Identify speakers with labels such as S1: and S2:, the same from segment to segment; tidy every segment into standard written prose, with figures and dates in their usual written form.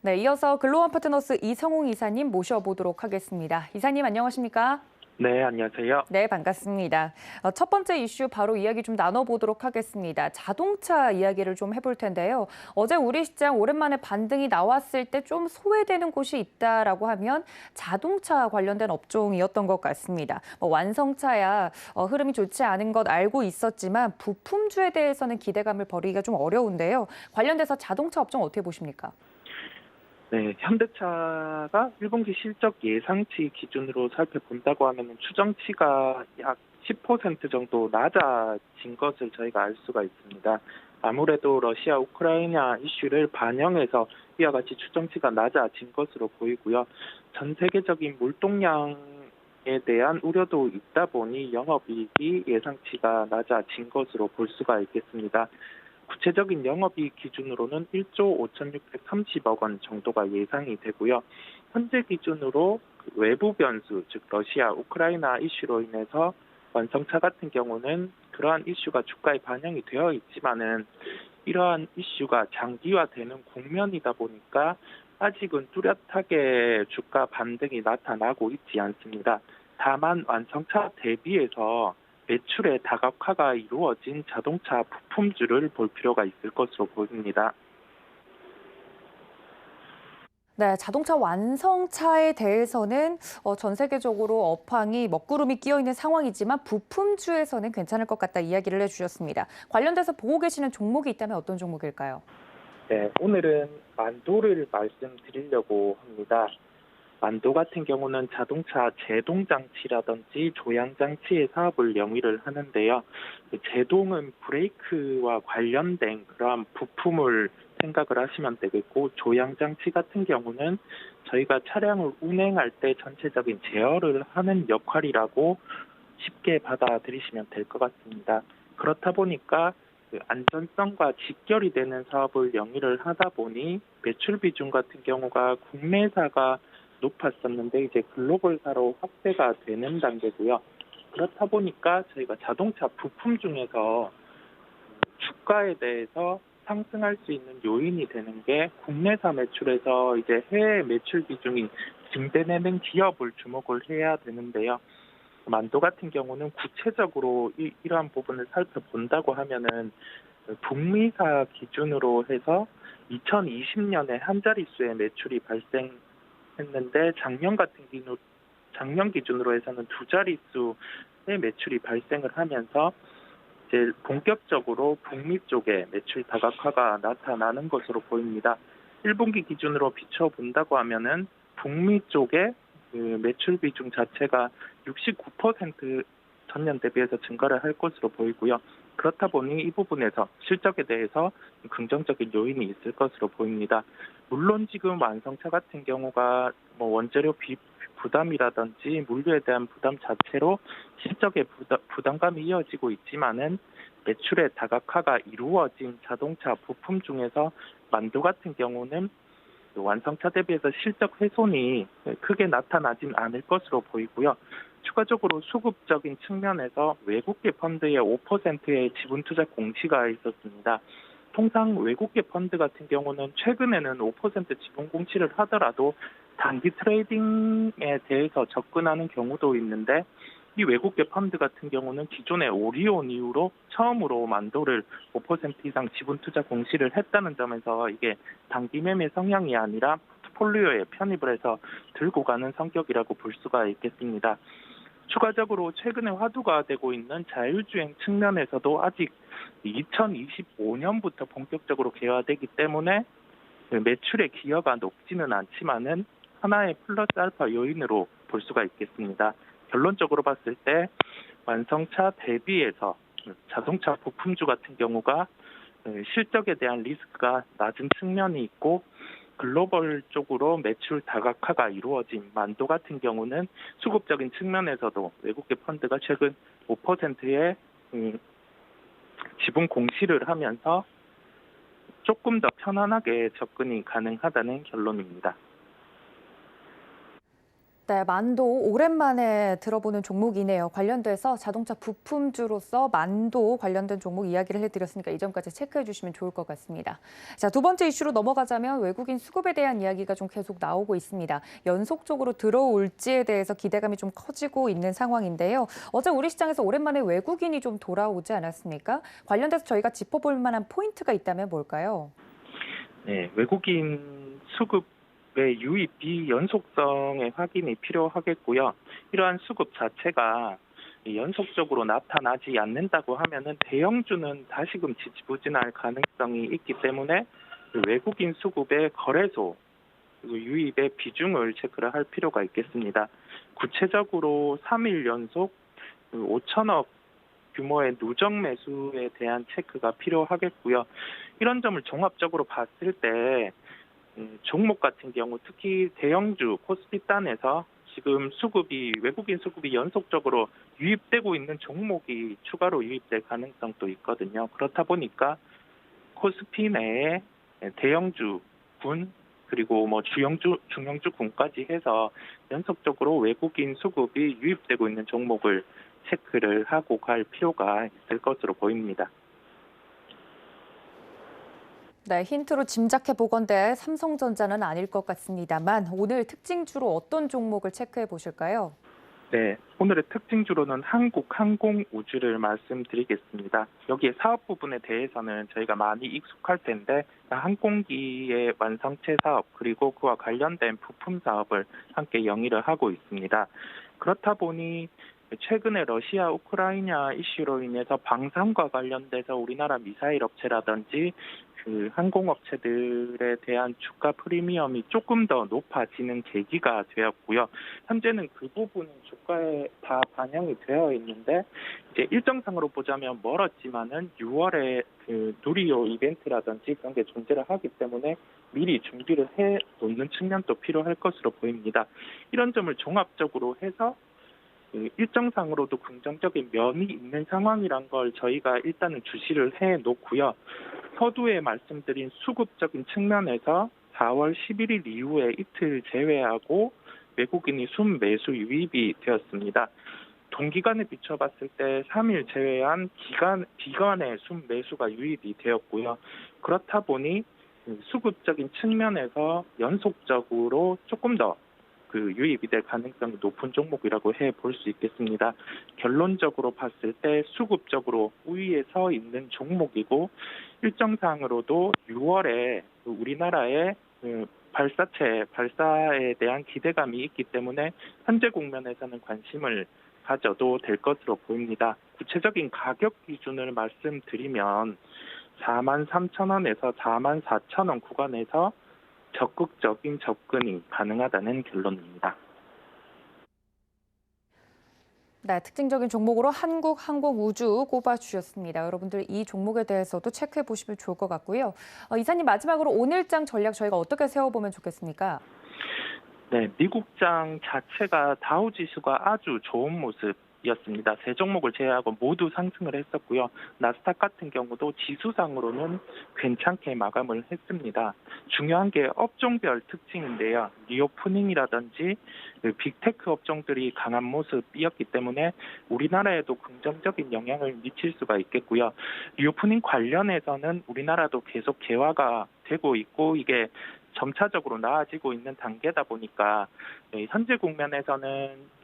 S1: 네, 이어서 글로원 파트너스 이성웅 이사님 모셔보도록 하겠습니다. 이사님 안녕하십니까?
S2: 네, 안녕하세요.
S1: 네, 반갑습니다. 첫 번째 이슈 바로 이야기 좀 나눠보도록 하겠습니다. 자동차 이야기를 좀 해볼 텐데요. 어제 우리 시장 오랜만에 반등이 나왔을 때 좀 소외되는 곳이 있다라고 하면 자동차 관련된 업종이었던 것 같습니다. 완성차야 흐름이 좋지 않은 것 알고 있었지만 부품주에 대해서는 기대감을 버리기가 좀 어려운데요. 관련돼서 자동차 업종 어떻게 보십니까?
S2: 네, 현대차가 1분기 실적 예상치 기준으로 살펴본다고 하면 추정치가 약 10% 정도 낮아진 것을 저희가 알 수가 있습니다. 아무래도 러시아 우크라이나 이슈를 반영해서 이와 같이 추정치가 낮아진 것으로 보이고요. 전 세계적인 물동량에 대한 우려도 있다 보니 영업이익이 예상치가 낮아진 것으로 볼 수가 있겠습니다. 구체적인 영업이익 기준으로는 1조 5,630억 원 정도가 예상이 되고요. 현재 기준으로 외부 변수, 즉 러시아, 우크라이나 이슈로 인해서 완성차 같은 경우는 그러한 이슈가 주가에 반영이 되어 있지만은 이러한 이슈가 장기화되는 국면이다 보니까 아직은 뚜렷하게 주가 반등이 나타나고 있지 않습니다. 다만 완성차 대비해서 매출의 다각화가 이루어진 자동차 부품주를 볼 필요가 있을 것으로 보입니다.
S1: 네, 자동차 완성차에 대해서는 전 세계적으로 업황이 먹구름이 끼어 있는 상황이지만 부품주에서는 괜찮을 것 같다 이야기를 해주셨습니다. 관련돼서 보고 계시는 종목이 있다면 어떤 종목일까요?
S2: 네, 오늘은 만도를 말씀드리려고 합니다. 만도 같은 경우는 자동차 제동장치라든지 조향장치의 사업을 영위를 하는데요. 제동은 브레이크와 관련된 그러한 부품을 생각을 하시면 되겠고, 조향장치 같은 경우는 저희가 차량을 운행할 때 전체적인 제어를 하는 역할이라고 쉽게 받아들이시면 될 것 같습니다. 그렇다 보니까 그 안전성과 직결이 되는 사업을 영위를 하다 보니 매출 비중 같은 경우가 국내사가 높았었는데 이제 글로벌사로 확대가 되는 단계고요. 그렇다 보니까 저희가 자동차 부품 중에서 주가에 대해서 상승할 수 있는 요인이 되는 게 국내사 매출에서 이제 해외 매출 비중이 증대되는 기업을 주목을 해야 되는데요. 만도 같은 경우는 구체적으로 이러한 부분을 살펴본다고 하면은 북미사 기준으로 해서 2020년에 한 자릿수의 매출이 발생했는데 작년 기준으로 해서는 두 자릿수의 매출이 발생을 하면서 이제 본격적으로 북미 쪽에 매출 다각화가 나타나는 것으로 보입니다. 1분기 기준으로 비춰본다고 하면은 북미 쪽에 그 매출 비중 자체가 69% 전년 대비해서 증가를 할 것으로 보이고요. 그렇다 보니 이 부분에서 실적에 대해서 긍정적인 요인이 있을 것으로 보입니다. 물론 지금 완성차 같은 경우가 원재료 부담이라든지 물류에 대한 부담 자체로 실적의 부담감이 이어지고 있지만은 매출의 다각화가 이루어진 자동차 부품 중에서 만도 같은 경우는 완성차 대비해서 실적 훼손이 크게 나타나진 않을 것으로 보이고요. 추가적으로 수급적인 측면에서 외국계 펀드의 5%의 지분 투자 공시가 있었습니다. 통상 외국계 펀드 같은 경우는 최근에는 5% 지분 공시를 하더라도 단기 트레이딩에 대해서 접근하는 경우도 있는데 이 외국계 펀드 같은 경우는 기존의 오리온 이후로 처음으로 만도를 5% 이상 지분 투자 공시를 했다는 점에서 이게 단기 매매 성향이 아니라 포트폴리오에 편입을 해서 들고 가는 성격이라고 볼 수가 있겠습니다. 추가적으로 최근에 화두가 되고 있는 자율주행 측면에서도 아직 2025년부터 본격적으로 개화되기 때문에 매출의 기여가 높지는 않지만은 하나의 플러스 알파 요인으로 볼 수가 있겠습니다. 결론적으로 봤을 때 완성차 대비해서 자동차 부품주 같은 경우가 실적에 대한 리스크가 낮은 측면이 있고 글로벌 쪽으로 매출 다각화가 이루어진 만도 같은 경우는 수급적인 측면에서도 외국계 펀드가 최근 5%의 지분 공시를 하면서 조금 더 편안하게 접근이 가능하다는 결론입니다.
S1: 네, 만도 오랜만에 들어보는 종목이네요. 관련돼서 자동차 부품주로서 만도 관련된 종목 이야기를 해드렸으니까 이 점까지 체크해 주시면 좋을 것 같습니다. 자, 두 번째 이슈로 넘어가자면 외국인 수급에 대한 이야기가 좀 계속 나오고 있습니다. 연속적으로 들어올지에 대해서 기대감이 좀 커지고 있는 상황인데요. 어제 우리 시장에서 오랜만에 외국인이 좀 돌아오지 않았습니까? 관련돼서 저희가 짚어볼 만한 포인트가 있다면 뭘까요?
S2: 네, 외국인 수급의 유입 비연속성의 확인이 필요하겠고요. 이러한 수급 자체가 연속적으로 나타나지 않는다고 하면은 대형주는 다시금 지지부진할 가능성이 있기 때문에 그 외국인 수급의 거래소 그리고 유입의 비중을 체크를 할 필요가 있겠습니다. 구체적으로 3일 연속 5천억 규모의 누적 매수에 대한 체크가 필요하겠고요. 이런 점을 종합적으로 봤을 때 종목 같은 경우 특히 대형주 코스피단에서 지금 외국인 수급이 연속적으로 유입되고 있는 종목이 추가로 유입될 가능성도 있거든요. 그렇다 보니까 코스피 내에 대형주군 그리고 뭐 중형주군까지 해서 연속적으로 외국인 수급이 유입되고 있는 종목을 체크를 하고 갈 필요가 있을 것으로 보입니다.
S1: 네, 힌트로 짐작해 보건대 삼성전자는 아닐 것 같습니다만 오늘 특징주로 어떤 종목을 체크해 보실까요?
S2: 네, 오늘의 특징주로는 한국항공우주를 말씀드리겠습니다. 여기에 사업 부분에 대해서는 저희가 많이 익숙할 텐데 항공기의 완성체 사업 그리고 그와 관련된 부품 사업을 함께 영위를 하고 있습니다. 그렇다 보니 최근에 러시아 우크라이나 이슈로 인해서 방산과 관련돼서 우리나라 미사일 업체라든지 그 항공업체들에 대한 주가 프리미엄이 조금 더 높아지는 계기가 되었고요. 현재는 그 부분은 주가에 다 반영이 되어 있는데 이제 일정상으로 보자면 멀었지만은 6월에 그 누리호 이벤트라든지 그런 게 존재를 하기 때문에 미리 준비를 해 놓는 측면도 필요할 것으로 보입니다. 이런 점을 종합적으로 해서 일정상으로도 긍정적인 면이 있는 상황이란 걸 저희가 일단은 주시를 해 놓고요. 서두에 말씀드린 수급적인 측면에서 4월 11일 이후에 이틀 제외하고 외국인이 순매수 유입이 되었습니다. 동기간에 비춰봤을 때 3일 제외한 기간의 순매수가 유입이 되었고요. 그렇다 보니 수급적인 측면에서 연속적으로 조금 더 그 유입이 될 가능성이 높은 종목이라고 해 볼 수 있겠습니다. 결론적으로 봤을 때 수급적으로 우위에 서 있는 종목이고 일정상으로도 6월에 우리나라의 발사에 대한 기대감이 있기 때문에 현재 국면에서는 관심을 가져도 될 것으로 보입니다. 구체적인 가격 기준을 말씀드리면 43,000원에서 44,000원 구간에서 적극적인 접근이 가능하다는 결론입니다.
S1: 네, 특징적인 종목으로 한국항공우주 꼽아주셨습니다. 여러분들 이 종목에 대해서도 체크해 보시면 좋을 것 같고요. 이사님 마지막으로 오늘장 전략 저희가 어떻게 세워보면 좋겠습니까?
S2: 네, 미국장 자체가 다우지수가 아주 좋은 모습이었습니다. 세 종목을 제외하고 모두 상승을 했었고요. 나스닥 같은 경우도 지수상으로는 괜찮게 마감을 했습니다. 중요한 게 업종별 특징인데요. 리오프닝이라든지 빅테크 업종들이 강한 모습이었기 때문에 우리나라에도 긍정적인 영향을 미칠 수가 있겠고요. 리오프닝 관련해서는 우리나라도 계속 개화가 되고 있고 이게 점차적으로 나아지고 있는 단계다 보니까 현재 국면에서는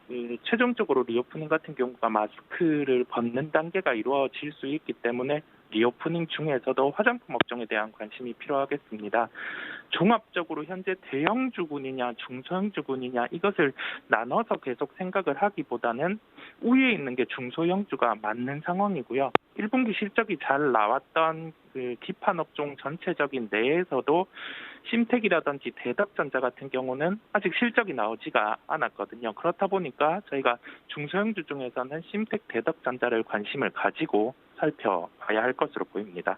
S2: 최종적으로 리오프닝 같은 경우가 마스크를 벗는 단계가 이루어질 수 있기 때문에 리오프닝 중에서도 화장품 업종에 대한 관심이 필요하겠습니다. 종합적으로 현재 대형주군이냐 중소형주군이냐 이것을 나눠서 계속 생각을 하기보다는 우위에 있는 게 중소형주가 맞는 상황이고요. 1분기 실적이 잘 나왔던 그 기판 업종 전체적인 내에서도 심텍이라든지 대덕전자 같은 경우는 아직 실적이 나오지가 않았거든요. 그렇다 보니까 저희가 중소형주 중에서는 심텍, 대덕전자를 관심을 가지고 살펴봐야 할 것으로 보입니다.